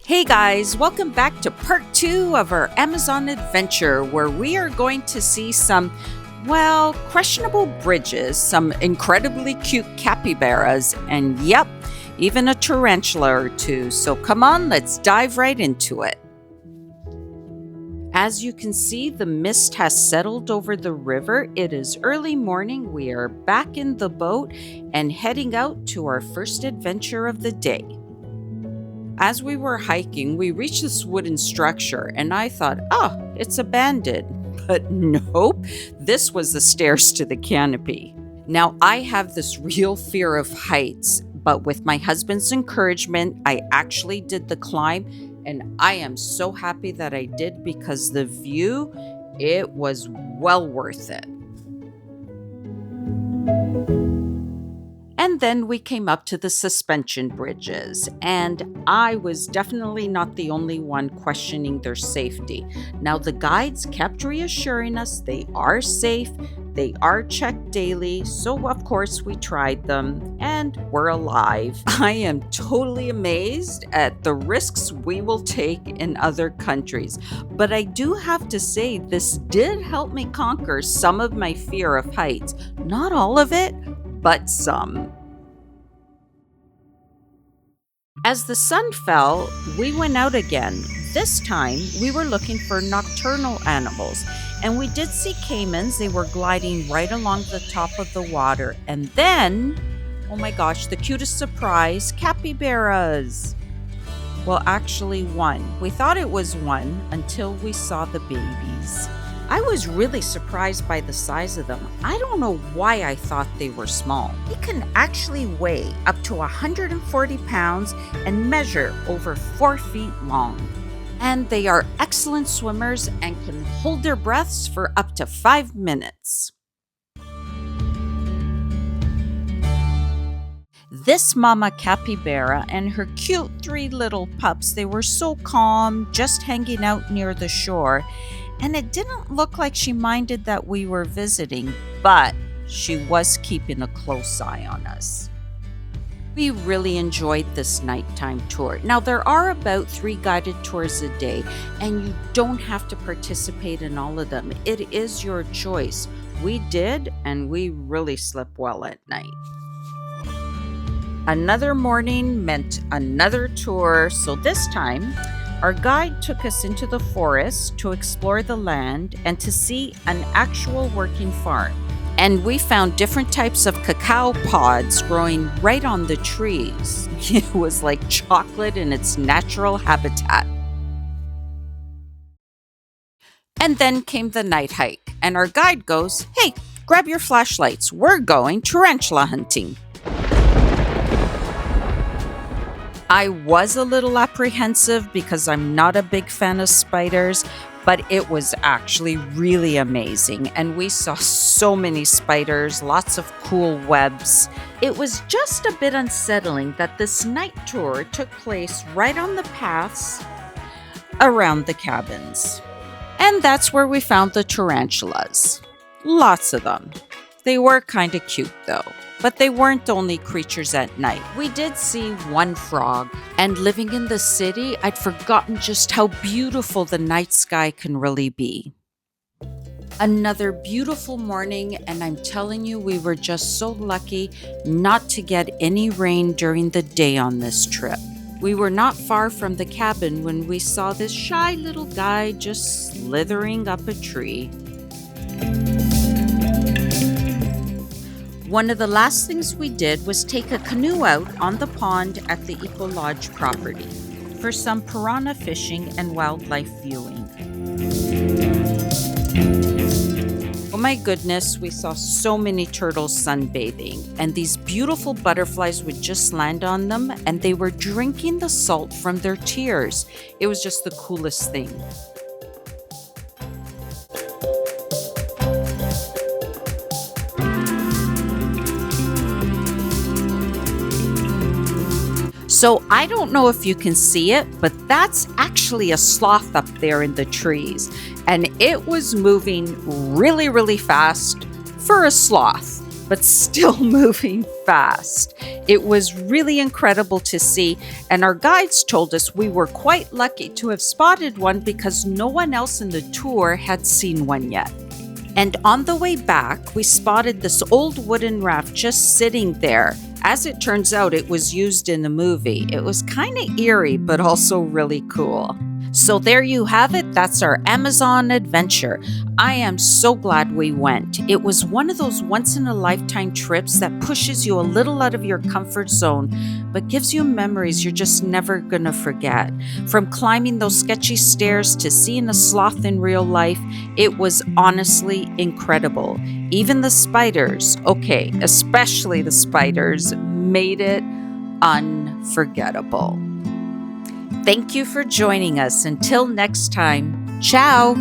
Hey guys, welcome back to part 2 of our Amazon adventure where we are going to see some, questionable bridges, some incredibly cute capybaras, and yep, even a tarantula or two. So come on, let's dive right into it. As you can see, the mist has settled over the river. It is early morning. We are back in the boat and heading out to our first adventure of the day. As we were hiking, we reached this wooden structure, and I thought, it's abandoned. But nope, this was the stairs to the canopy. Now, I have this real fear of heights, but with my husband's encouragement, I actually did the climb, and I am so happy that I did because the view, it was well worth it. And then we came up to the suspension bridges, and I was definitely not the only one questioning their safety. Now, the guides kept reassuring us they are safe, they are checked daily, so of course we tried them, and we're alive. I am totally amazed at the risks we will take in other countries, but I do have to say this did help me conquer some of my fear of heights. Not all of it, but some. As the sun fell, we went out again. This time, we were looking for nocturnal animals, and we did see caimans. They were gliding right along the top of the water. And then, oh my gosh, the cutest surprise, capybaras. Well, actually one. We thought it was one until we saw the babies. I was really surprised by the size of them. I don't know why I thought they were small. They can actually weigh up to 140 pounds and measure over 4 feet long. And they are excellent swimmers and can hold their breaths for up to 5 minutes. This mama capybara and her cute 3 little pups, they were so calm, just hanging out near the shore. And it didn't look like she minded that we were visiting, but she was keeping a close eye on us. We really enjoyed this nighttime tour. Now, there are about 3 guided tours a day, and you don't have to participate in all of them. It is your choice. We did, and we really slept well at night. Another morning meant another tour, so this time, our guide took us into the forest to explore the land and to see an actual working farm. And we found different types of cacao pods growing right on the trees. It was like chocolate in its natural habitat. And then came the night hike, and our guide goes, "Hey, grab your flashlights. We're going tarantula hunting." I was a little apprehensive because I'm not a big fan of spiders, but it was actually really amazing. And we saw so many spiders, lots of cool webs. It was just a bit unsettling that this night tour took place right on the paths around the cabins. And that's where we found the tarantulas. Lots of them. They were kind of cute though. But they weren't only creatures at night. We did see one frog, and living in the city, I'd forgotten just how beautiful the night sky can really be. Another beautiful morning, and I'm telling you, we were just so lucky not to get any rain during the day on this trip. We were not far from the cabin when we saw this shy little guy just slithering up a tree. One of the last things we did was take a canoe out on the pond at the Eco Lodge property for some piranha fishing and wildlife viewing. Oh my goodness, we saw so many turtles sunbathing, and these beautiful butterflies would just land on them, and they were drinking the salt from their tears. It was just the coolest thing. So I don't know if you can see it, but that's actually a sloth up there in the trees. And it was moving really, really fast for a sloth. but still moving fast. It was really incredible to see, and our guides told us we were quite lucky to have spotted one because no one else in the tour had seen one yet. And on the way back, we spotted this old wooden raft just sitting there. As it turns out, it was used in the movie. It was kind of eerie, but also really cool. So there you have it. That's our Amazon adventure. I am so glad we went. It was one of those once in a lifetime trips that pushes you a little out of your comfort zone, but gives you memories you're just never going to forget. From climbing those sketchy stairs to seeing a sloth in real life, it was honestly incredible. Even the spiders, okay, especially the spiders, made it unforgettable. Thank you for joining us. Until next time, ciao.